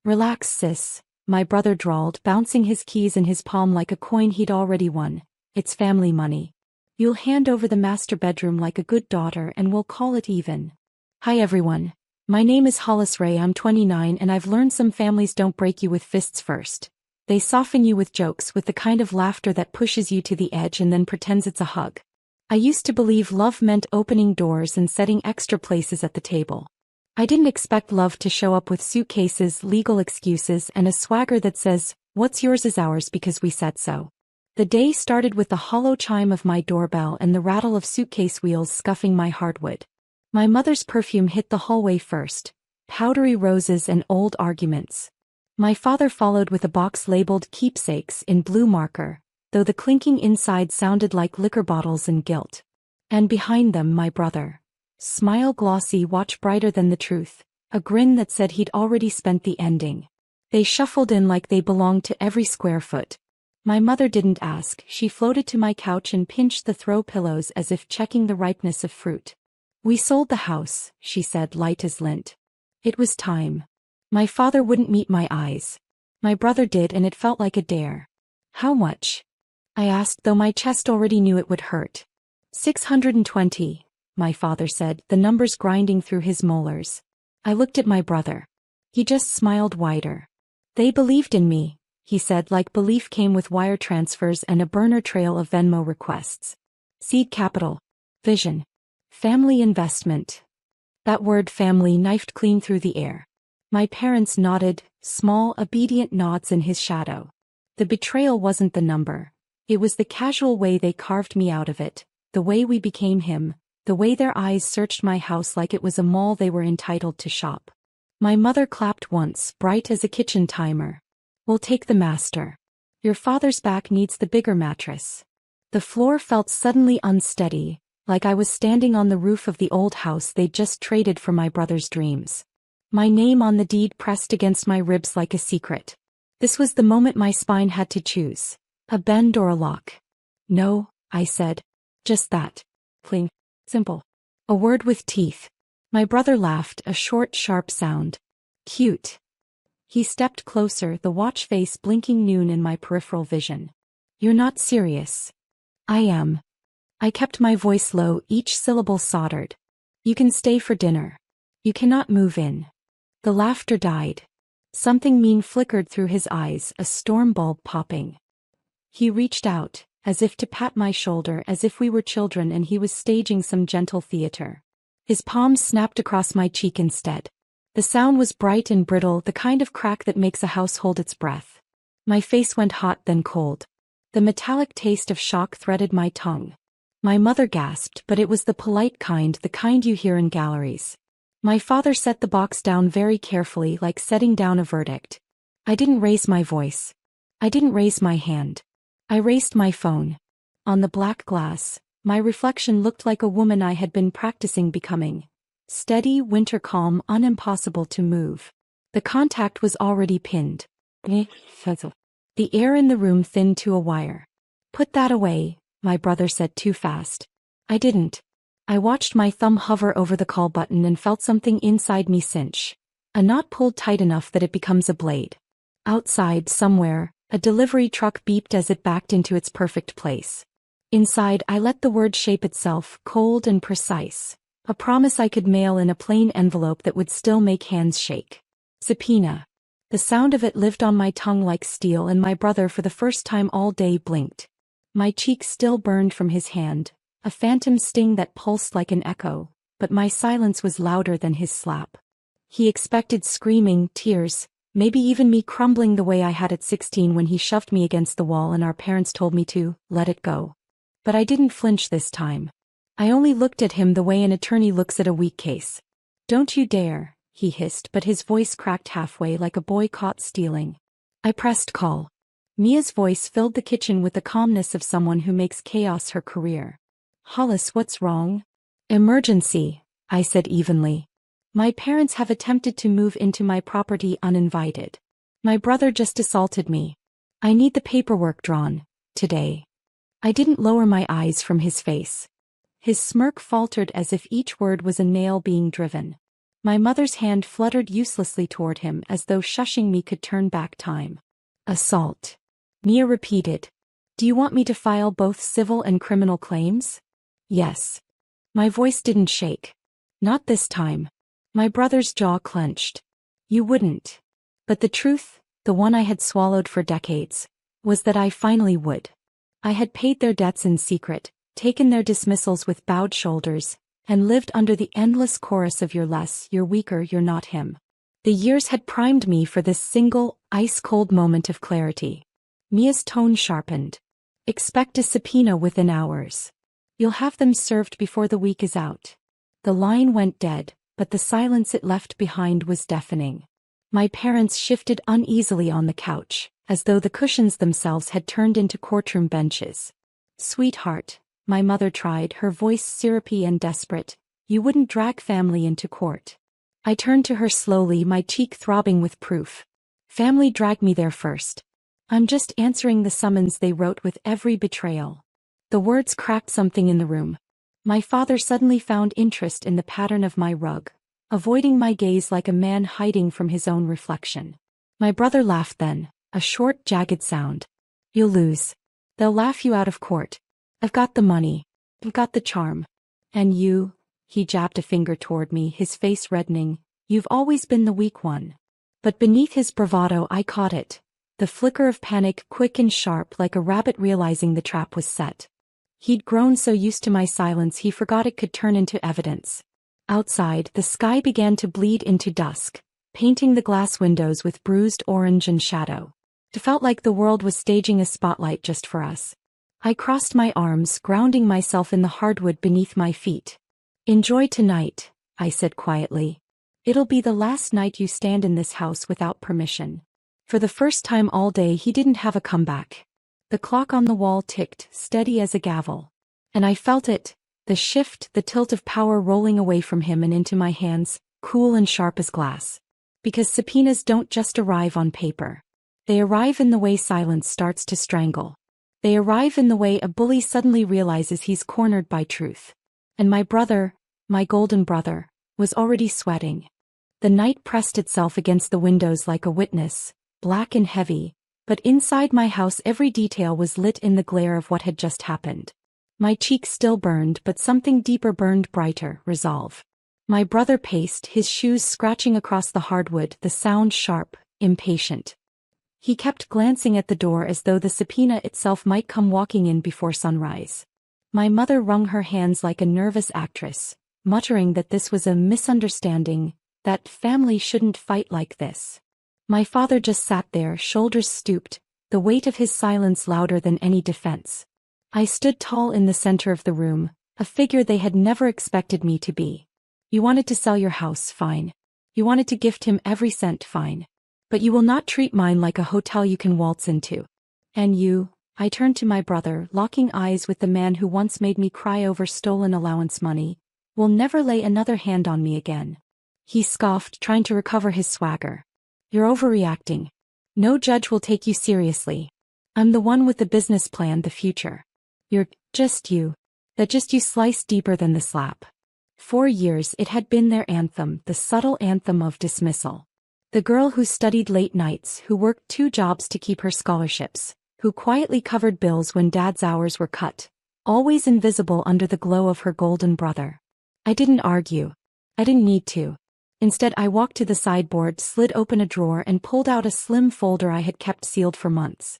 Relax, sis, my brother drawled, bouncing his keys in his palm like a coin he'd already won. It's family money. You'll hand over the master bedroom like a good daughter and we'll call it even. Hi everyone. My name is Hollis Ray, I'm 29 and I've learned some families don't break you with fists first. They soften you with jokes, with the kind of laughter that pushes you to the edge and then pretends it's a hug. I used to believe love meant opening doors and setting extra places at the table. I didn't expect love to show up with suitcases, legal excuses, and a swagger that says, what's yours is ours because we said so. The day started with the hollow chime of my doorbell and the rattle of suitcase wheels scuffing my hardwood. My mother's perfume hit the hallway first, powdery roses and old arguments. My father followed with a box labeled keepsakes in blue marker, though the clinking inside sounded like liquor bottles and guilt. And behind them my brother. Smile glossy, watch brighter than the truth, a grin that said he'd already spent the ending. They shuffled in like they belonged to every square foot. My mother didn't ask, she floated to my couch and pinched the throw pillows as if checking the ripeness of fruit. We sold the house, she said, light as lint. It was time. My father wouldn't meet my eyes. My brother did, and it felt like a dare. How much? I asked, though my chest already knew it would hurt. 620, my father said, the numbers grinding through his molars. I looked at my brother. He just smiled wider. They believed in me, he said, like belief came with wire transfers and a burner trail of Venmo requests. Seed capital. Vision. Family investment. That word family knifed clean through the air. My parents nodded, small, obedient nods in his shadow. The betrayal wasn't the number. It was the casual way they carved me out of it, the way we became him, the way their eyes searched my house like it was a mall they were entitled to shop. My mother clapped once, bright as a kitchen timer. We'll take the master. Your father's back needs the bigger mattress. The floor felt suddenly unsteady, like I was standing on the roof of the old house they'd just traded for my brother's dreams. My name on the deed pressed against my ribs like a secret. This was the moment my spine had to choose. A bend or a lock. No, I said. Just that. Plain. Simple. A word with teeth. My brother laughed, a short, sharp sound. Cute. He stepped closer, the watch face blinking noon in my peripheral vision. You're not serious. I am. I kept my voice low, each syllable soldered. You can stay for dinner. You cannot move in. The laughter died. Something mean flickered through his eyes, a storm bulb popping. He reached out, as if to pat my shoulder, as if we were children and he was staging some gentle theater. His palm snapped across my cheek instead. The sound was bright and brittle, the kind of crack that makes a house hold its breath. My face went hot, then cold. The metallic taste of shock threaded my tongue. My mother gasped, but it was the polite kind, the kind you hear in galleries. My father set the box down very carefully, like setting down a verdict. I didn't raise my voice. I didn't raise my hand. I raised my phone. On the black glass, my reflection looked like a woman I had been practicing becoming. Steady, winter calm, unimpossible to move. The contact was already pinned. The air in the room thinned to a wire. Put that away, my brother said too fast. I didn't. I watched my thumb hover over the call button and felt something inside me cinch. A knot pulled tight enough that it becomes a blade. Outside, somewhere, a delivery truck beeped as it backed into its perfect place. Inside, I let the word shape itself, cold and precise. A promise I could mail in a plain envelope that would still make hands shake. Subpoena. The sound of it lived on my tongue like steel, and my brother, for the first time all day, blinked. My cheek still burned from his hand, a phantom sting that pulsed like an echo, but my silence was louder than his slap. He expected screaming, tears, maybe even me crumbling the way I had at 16 when he shoved me against the wall and our parents told me to let it go. But I didn't flinch this time. I only looked at him the way an attorney looks at a weak case. Don't you dare, he hissed, but his voice cracked halfway like a boy caught stealing. I pressed call. Mia's voice filled the kitchen with the calmness of someone who makes chaos her career. Hollis, what's wrong? Emergency, I said evenly. My parents have attempted to move into my property uninvited. My brother just assaulted me. I need the paperwork drawn, today. I didn't lower my eyes from his face. His smirk faltered as if each word was a nail being driven. My mother's hand fluttered uselessly toward him as though shushing me could turn back time. Assault. Mia repeated. Do you want me to file both civil and criminal claims? Yes. My voice didn't shake. Not this time. My brother's jaw clenched. You wouldn't. But the truth, the one I had swallowed for decades, was that I finally would. I had paid their debts in secret, taken their dismissals with bowed shoulders, and lived under the endless chorus of you're less, you're weaker, you're not him. The years had primed me for this single, ice-cold moment of clarity. Mia's tone sharpened. Expect a subpoena within hours. You'll have them served before the week is out. The line went dead, but the silence it left behind was deafening. My parents shifted uneasily on the couch, as though the cushions themselves had turned into courtroom benches. Sweetheart, my mother tried, her voice syrupy and desperate, you wouldn't drag family into court. I turned to her slowly, my cheek throbbing with proof. Family dragged me there first. I'm just answering the summons they wrote with every betrayal. The words cracked something in the room. My father suddenly found interest in the pattern of my rug, avoiding my gaze like a man hiding from his own reflection. My brother laughed then, a short, jagged sound. You'll lose. They'll laugh you out of court. I've got the money. I've got the charm. And you, he jabbed a finger toward me, his face reddening, you've always been the weak one. But beneath his bravado I caught it. The flicker of panic, quick and sharp like a rabbit realizing the trap was set. He'd grown so used to my silence he forgot it could turn into evidence. Outside, the sky began to bleed into dusk, painting the glass windows with bruised orange and shadow. It felt like the world was staging a spotlight just for us. I crossed my arms, grounding myself in the hardwood beneath my feet. Enjoy tonight, I said quietly. It'll be the last night you stand in this house without permission. For the first time all day he didn't have a comeback. The clock on the wall ticked, steady as a gavel. And I felt it, the shift, the tilt of power rolling away from him and into my hands, cool and sharp as glass. Because subpoenas don't just arrive on paper. They arrive in the way silence starts to strangle. They arrive in the way a bully suddenly realizes he's cornered by truth. And my brother, my golden brother, was already sweating. The night pressed itself against the windows like a witness, black and heavy, but inside my house every detail was lit in the glare of what had just happened. My cheeks still burned, but something deeper burned brighter, resolve. My brother paced, his shoes scratching across the hardwood, the sound sharp, impatient. He kept glancing at the door as though the subpoena itself might come walking in before sunrise. My mother wrung her hands like a nervous actress, muttering that this was a misunderstanding, that family shouldn't fight like this. My father just sat there, shoulders stooped, the weight of his silence louder than any defense. I stood tall in the center of the room, a figure they had never expected me to be. You wanted to sell your house, fine. You wanted to gift him every cent, fine. But you will not treat mine like a hotel you can waltz into. And you, I turned to my brother, locking eyes with the man who once made me cry over stolen allowance money, will never lay another hand on me again. He scoffed, trying to recover his swagger. You're overreacting. No judge will take you seriously. I'm the one with the business plan, the future. You're just you. That just you sliced deeper than the slap. 4 years it had been their anthem, the subtle anthem of dismissal. The girl who studied late nights, who worked 2 jobs to keep her scholarships, who quietly covered bills when dad's hours were cut, always invisible under the glow of her golden brother. I didn't argue. I didn't need to. Instead I walked to the sideboard, slid open a drawer and pulled out a slim folder I had kept sealed for months.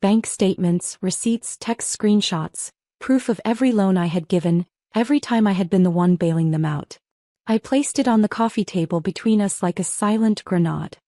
Bank statements, receipts, text screenshots, proof of every loan I had given, every time I had been the one bailing them out. I placed it on the coffee table between us like a silent grenade.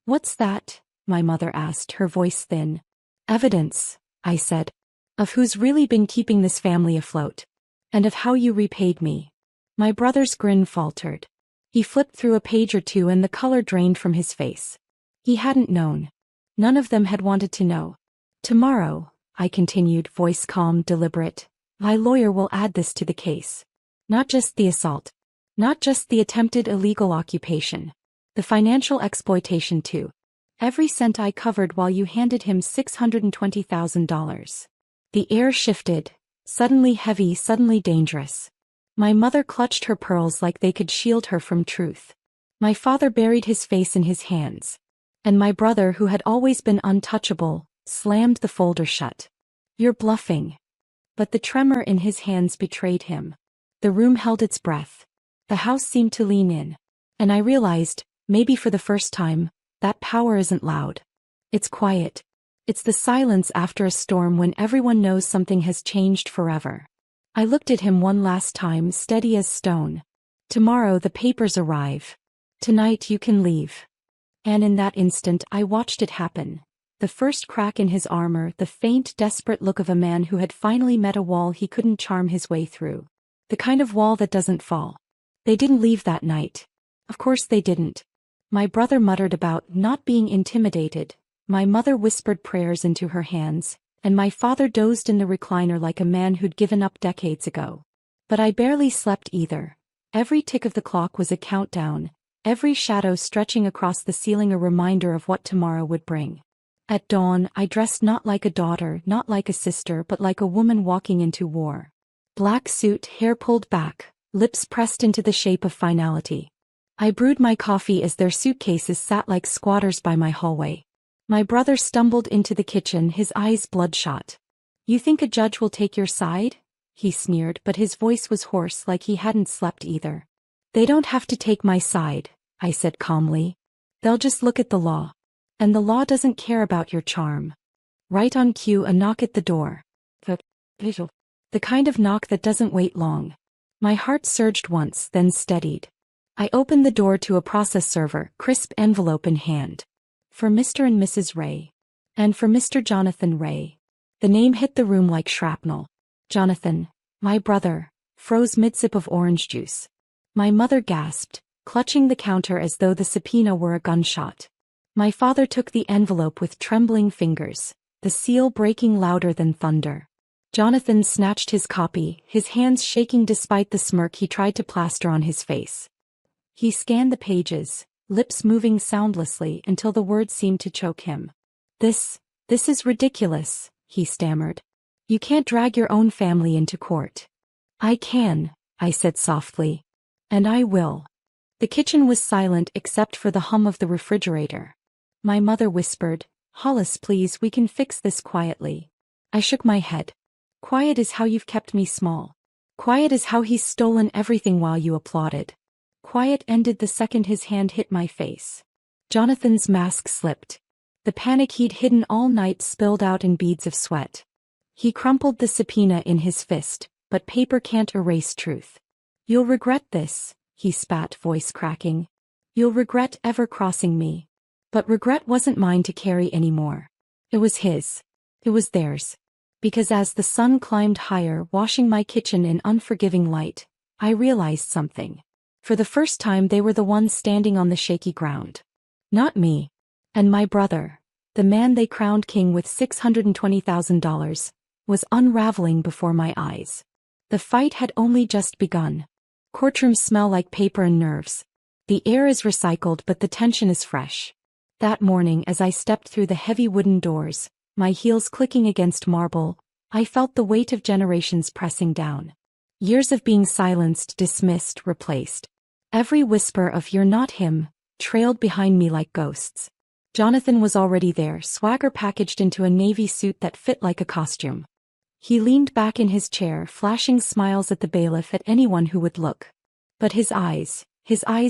What's that? My mother asked, her voice thin. Evidence, I said. Of who's really been keeping this family afloat. And of how you repaid me. My brother's grin faltered. He flipped through a page or two and the color drained from his face. He hadn't known. None of them had wanted to know. Tomorrow, I continued, voice calm, deliberate, my lawyer will add this to the case. Not just the assault. Not just the attempted illegal occupation. The financial exploitation too. Every cent I covered while you handed him $620,000. The air shifted, suddenly heavy, suddenly dangerous. My mother clutched her pearls like they could shield her from truth. My father buried his face in his hands. And my brother, who had always been untouchable, slammed the folder shut. "You're bluffing." But the tremor in his hands betrayed him. The room held its breath. The house seemed to lean in. And I realized, maybe for the first time, that power isn't loud. It's quiet. It's the silence after a storm when everyone knows something has changed forever. I looked at him one last time, steady as stone. "Tomorrow the papers arrive. Tonight you can leave." And in that instant I watched it happen. The first crack in his armor, the faint, desperate look of a man who had finally met a wall he couldn't charm his way through. The kind of wall that doesn't fall. They didn't leave that night. Of course they didn't. My brother muttered about not being intimidated. My mother whispered prayers into her hands, and my father dozed in the recliner like a man who'd given up decades ago. But I barely slept either. Every tick of the clock was a countdown, every shadow stretching across the ceiling a reminder of what tomorrow would bring. At dawn, I dressed not like a daughter, not like a sister, but like a woman walking into war. Black suit, hair pulled back, lips pressed into the shape of finality. I brewed my coffee as their suitcases sat like squatters by my hallway. My brother stumbled into the kitchen, his eyes bloodshot. "You think a judge will take your side?" he sneered, but his voice was hoarse like he hadn't slept either. "They don't have to take my side," I said calmly. "They'll just look at the law. And the law doesn't care about your charm." Right on cue, a knock at the door. The kind of knock that doesn't wait long. My heart surged once, then steadied. I opened the door to a process server, crisp envelope in hand. "For Mr. and Mrs. Ray. And for Mr. Jonathan Ray." The name hit the room like shrapnel. Jonathan, my brother, froze mid-sip of orange juice. My mother gasped, clutching the counter as though the subpoena were a gunshot. My father took the envelope with trembling fingers, the seal breaking louder than thunder. Jonathan snatched his copy, his hands shaking despite the smirk he tried to plaster on his face. He scanned the pages, lips moving soundlessly until the words seemed to choke him. This is ridiculous," he stammered. "You can't drag your own family into court." "I can," I said softly. "And I will." The kitchen was silent except for the hum of the refrigerator. My mother whispered, "Hollis, please, we can fix this quietly." I shook my head. "Quiet is how you've kept me small. Quiet is how he's stolen everything while you applauded." Quiet ended the second his hand hit my face. Jonathan's mask slipped. The panic he'd hidden all night spilled out in beads of sweat. He crumpled the subpoena in his fist, but paper can't erase truth. "You'll regret this," he spat, voice cracking. "You'll regret ever crossing me." But regret wasn't mine to carry anymore. It was his. It was theirs. Because as the sun climbed higher, washing my kitchen in unforgiving light, I realized something. For the first time they were the ones standing on the shaky ground. Not me. And my brother, the man they crowned king with $620,000, was unraveling before my eyes. The fight had only just begun. Courtrooms smell like paper and nerves. The air is recycled but the tension is fresh. That morning as I stepped through the heavy wooden doors, my heels clicking against marble, I felt the weight of generations pressing down. Years of being silenced, dismissed, replaced. Every whisper of "you're not him" trailed behind me like ghosts. Jonathan was already there, swagger packaged into a navy suit that fit like a costume. He leaned back in his chair, flashing smiles at the bailiff, at anyone who would look. But his eyes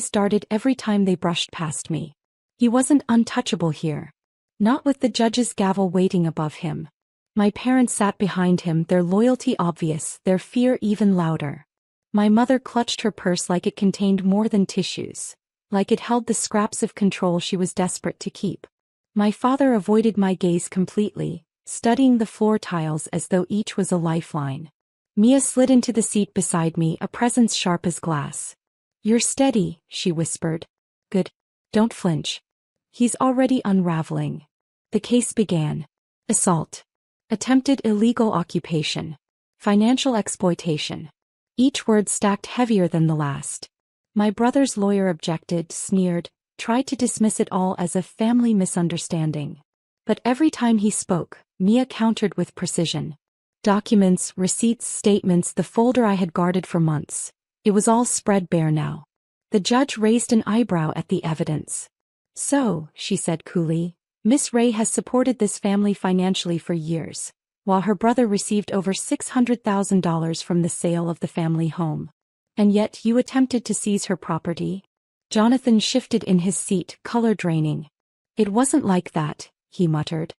darted every time they brushed past me. He wasn't untouchable here. Not with the judge's gavel waiting above him. My parents sat behind him, their loyalty obvious, their fear even louder. My mother clutched her purse like it contained more than tissues, like it held the scraps of control she was desperate to keep. My father avoided my gaze completely, studying the floor tiles as though each was a lifeline. Mia slid into the seat beside me, a presence sharp as glass. "You're steady," she whispered. "Good. Don't flinch." He's already unraveling. The case began. Assault. Attempted illegal occupation. Financial exploitation. Each word stacked heavier than the last. My brother's lawyer objected, sneered, tried to dismiss it all as a family misunderstanding. But every time he spoke, Mia countered with precision. Documents, receipts, statements, the folder I had guarded for months. It was all spread bare now. The judge raised an eyebrow at the evidence. So, she said coolly, Miss Ray has supported this family financially for years, while her brother received over $600,000 from the sale of the family home. And yet you attempted to seize her property? Jonathan shifted in his seat, color draining. It wasn't like that, he muttered.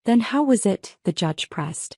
Then how was it? The judge pressed.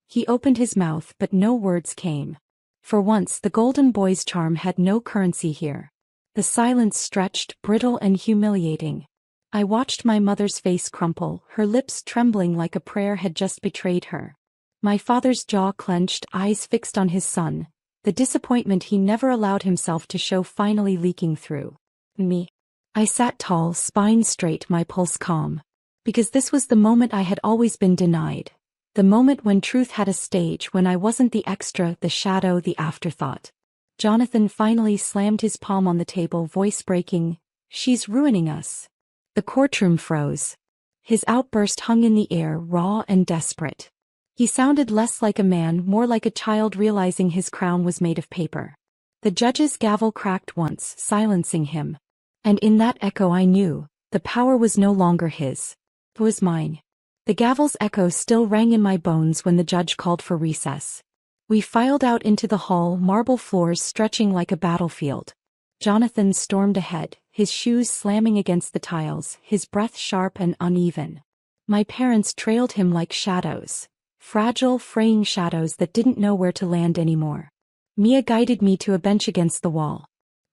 He opened his mouth but no words came. For once the golden boy's charm had no currency here. The silence stretched, brittle and humiliating. I watched my mother's face crumple, her lips trembling like a prayer had just betrayed her. My father's jaw clenched, eyes fixed on his son, the disappointment he never allowed himself to show finally leaking through. Me. I sat tall, spine straight, my pulse calm. Because this was the moment I had always been denied. The moment when truth had a stage, when I wasn't the extra, the shadow, the afterthought. Jonathan finally slammed his palm on the table, voice breaking. She's ruining us. The courtroom froze. His outburst hung in the air, raw and desperate. He sounded less like a man, more like a child realizing his crown was made of paper. The judge's gavel cracked once, silencing him. And in that echo I knew, the power was no longer his. It was mine. The gavel's echo still rang in my bones when the judge called for recess. We filed out into the hall, marble floors stretching like a battlefield. Jonathan stormed ahead, his shoes slamming against the tiles, his breath sharp and uneven. My parents trailed him like shadows. Fragile, fraying shadows that didn't know where to land anymore. Mia guided me to a bench against the wall.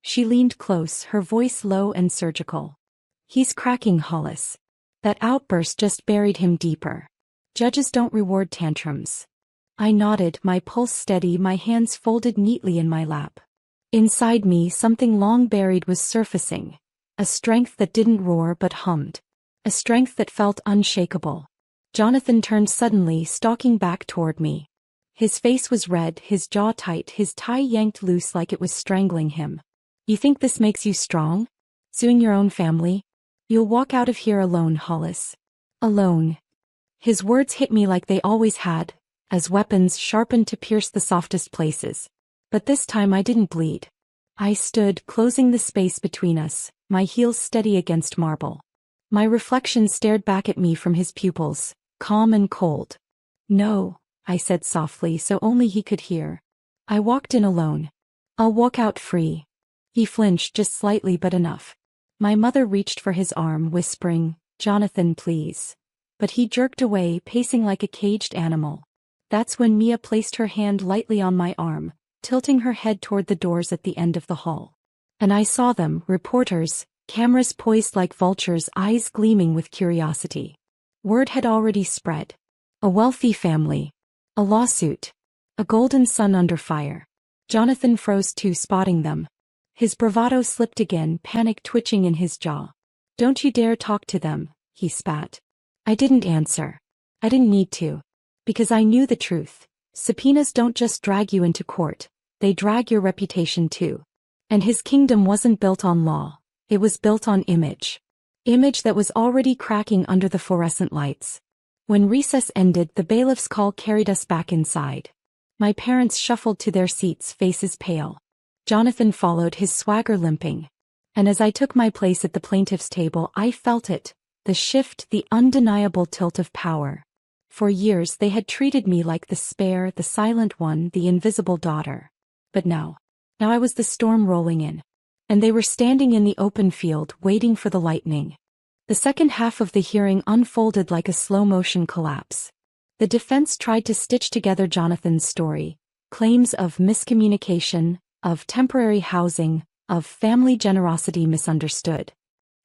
She leaned close, her voice low and surgical. He's cracking, Hollis. That outburst just buried him deeper. Judges don't reward tantrums. I nodded, my pulse steady, my hands folded neatly in my lap. Inside me, something long buried was surfacing. A strength that didn't roar but hummed. A strength that felt unshakable. Jonathan turned suddenly, stalking back toward me. His face was red, his jaw tight, his tie yanked loose like it was strangling him. You think this makes you strong? Suing your own family? You'll walk out of here alone, Hollis. Alone. His words hit me like they always had, as weapons sharpened to pierce the softest places. But this time I didn't bleed. I stood, closing the space between us, my heels steady against marble. My reflection stared back at me from his pupils, calm and cold. No, I said softly so only he could hear. I walked in alone. I'll walk out free. He flinched just slightly but enough. My mother reached for his arm, whispering, Jonathan, please. But he jerked away, pacing like a caged animal. That's when Mia placed her hand lightly on my arm, tilting her head toward the doors at the end of the hall. And I saw them, reporters, cameras poised like vultures, eyes gleaming with curiosity. Word had already spread. A wealthy family. A lawsuit. A golden sun under fire. Jonathan froze too, spotting them. His bravado slipped again, panic twitching in his jaw. Don't you dare talk to them, he spat. I didn't answer. I didn't need to. Because I knew the truth. Subpoenas don't just drag you into court, they drag your reputation too. And his kingdom wasn't built on law, it was built on image. Image that was already cracking under the fluorescent lights. When recess ended, the bailiff's call carried us back inside. My parents shuffled to their seats, faces pale. Jonathan followed, his swagger limping. And as I took my place at the plaintiff's table, I felt it, the shift, the undeniable tilt of power. For years they had treated me like the spare, the silent one, the invisible daughter. But now I was the storm rolling in. And they were standing in the open field, waiting for the lightning. The second half of the hearing unfolded like a slow-motion collapse. The defense tried to stitch together Jonathan's story, claims of miscommunication, of temporary housing, of family generosity misunderstood.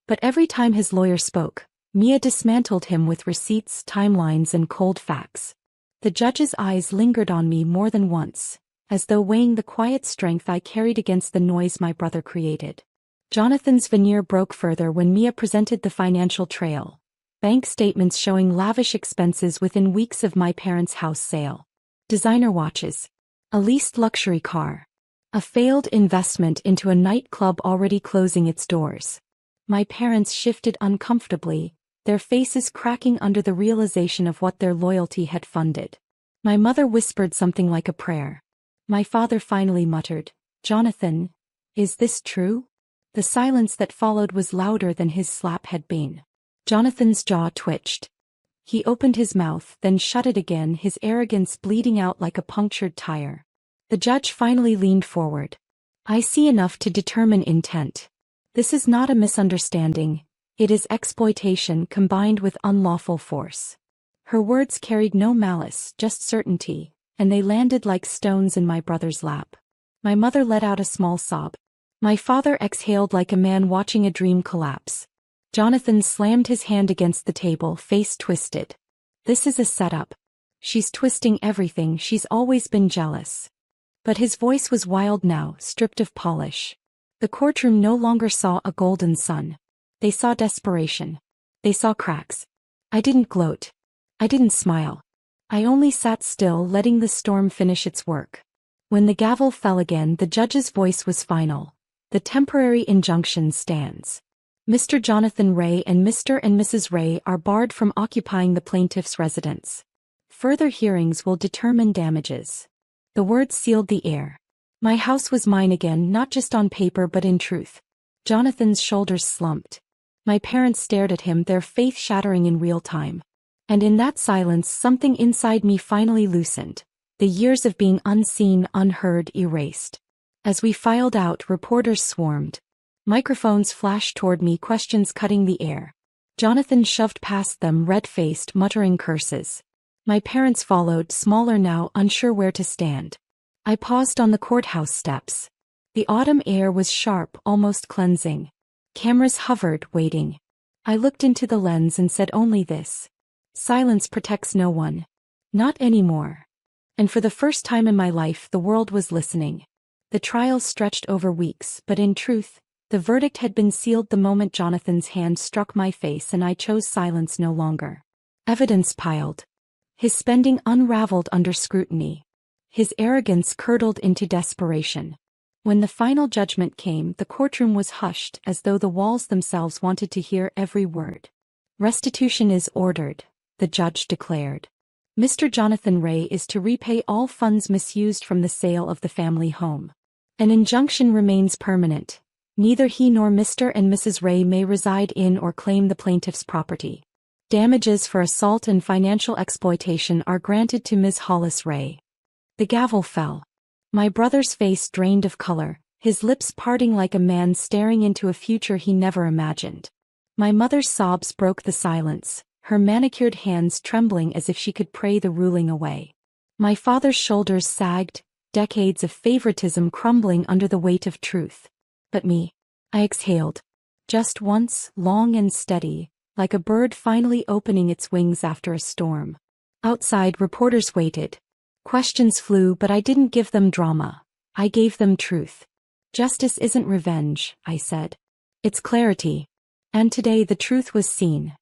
But every time his lawyer spoke, Mia dismantled him with receipts, timelines, and cold facts. The judge's eyes lingered on me more than once, as though weighing the quiet strength I carried against the noise my brother created. Jonathan's veneer broke further when Mia presented the financial trail. Bank statements showing lavish expenses within weeks of my parents' house sale. Designer watches. A leased luxury car. A failed investment into a nightclub already closing its doors. My parents shifted uncomfortably, their faces cracking under the realization of what their loyalty had funded. My mother whispered something like a prayer. My father finally muttered, Jonathan, is this true? The silence that followed was louder than his slap had been. Jonathan's jaw twitched. He opened his mouth, then shut it again, his arrogance bleeding out like a punctured tire. The judge finally leaned forward. I see enough to determine intent. This is not a misunderstanding. It is exploitation combined with unlawful force. Her words carried no malice, just certainty, and they landed like stones in my brother's lap. My mother let out a small sob. My father exhaled like a man watching a dream collapse. Jonathan slammed his hand against the table, face twisted. This is a setup. She's twisting everything, she's always been jealous. But his voice was wild now, stripped of polish. The courtroom no longer saw a golden sun. They saw desperation. They saw cracks. I didn't gloat. I didn't smile. I only sat still, letting the storm finish its work. When the gavel fell again, the judge's voice was final. The temporary injunction stands. Mr. Jonathan Ray and Mr. and Mrs. Ray are barred from occupying the plaintiff's residence. Further hearings will determine damages. The words sealed the air. My house was mine again, not just on paper but in truth. Jonathan's shoulders slumped. My parents stared at him, their faith shattering in real time. And in that silence, something inside me finally loosened. The years of being unseen, unheard, erased. As we filed out, reporters swarmed. Microphones flashed toward me, questions cutting the air. Jonathan shoved past them, red-faced, muttering curses. My parents followed, smaller now, unsure where to stand. I paused on the courthouse steps. The autumn air was sharp, almost cleansing. Cameras hovered, waiting. I looked into the lens and said only this. Silence protects no one. Not anymore. And for the first time in my life, the world was listening. The trial stretched over weeks, but in truth, the verdict had been sealed the moment Jonathan's hand struck my face, and I chose silence no longer. Evidence piled. His spending unraveled under scrutiny. His arrogance curdled into desperation. When the final judgment came, the courtroom was hushed, as though the walls themselves wanted to hear every word. Restitution is ordered, the judge declared. Mr. Jonathan Ray is to repay all funds misused from the sale of the family home. An injunction remains permanent. Neither he nor Mr. and Mrs. Ray may reside in or claim the plaintiff's property. Damages for assault and financial exploitation are granted to Ms. Hollis Ray. The gavel fell. My brother's face drained of color, his lips parting like a man staring into a future he never imagined. My mother's sobs broke the silence, her manicured hands trembling as if she could pray the ruling away. My father's shoulders sagged, decades of favoritism crumbling under the weight of truth. But me. I exhaled. Just once, long and steady, like a bird finally opening its wings after a storm. Outside, reporters waited. Questions flew, but I didn't give them drama. I gave them truth. Justice isn't revenge, I said. It's clarity. And today the truth was seen.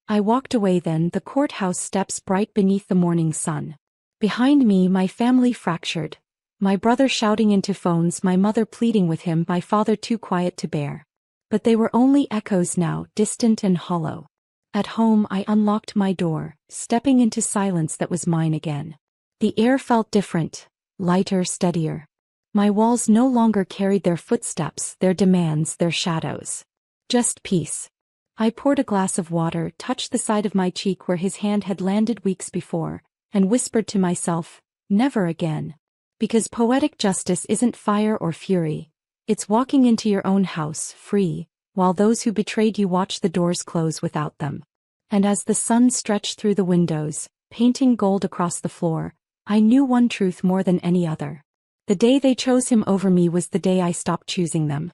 I walked away then, the courthouse steps bright beneath the morning sun. Behind me, my family fractured. My brother shouting into phones, my mother pleading with him, my father too quiet to bear. But they were only echoes now, distant and hollow. At home, I unlocked my door, stepping into silence that was mine again. The air felt different, lighter, steadier. My walls no longer carried their footsteps, their demands, their shadows. Just peace. I poured a glass of water, touched the side of my cheek where his hand had landed weeks before, and whispered to myself, never again. Because poetic justice isn't fire or fury. It's walking into your own house, free, while those who betrayed you watch the doors close without them. And as the sun stretched through the windows, painting gold across the floor, I knew one truth more than any other. The day they chose him over me was the day I stopped choosing them.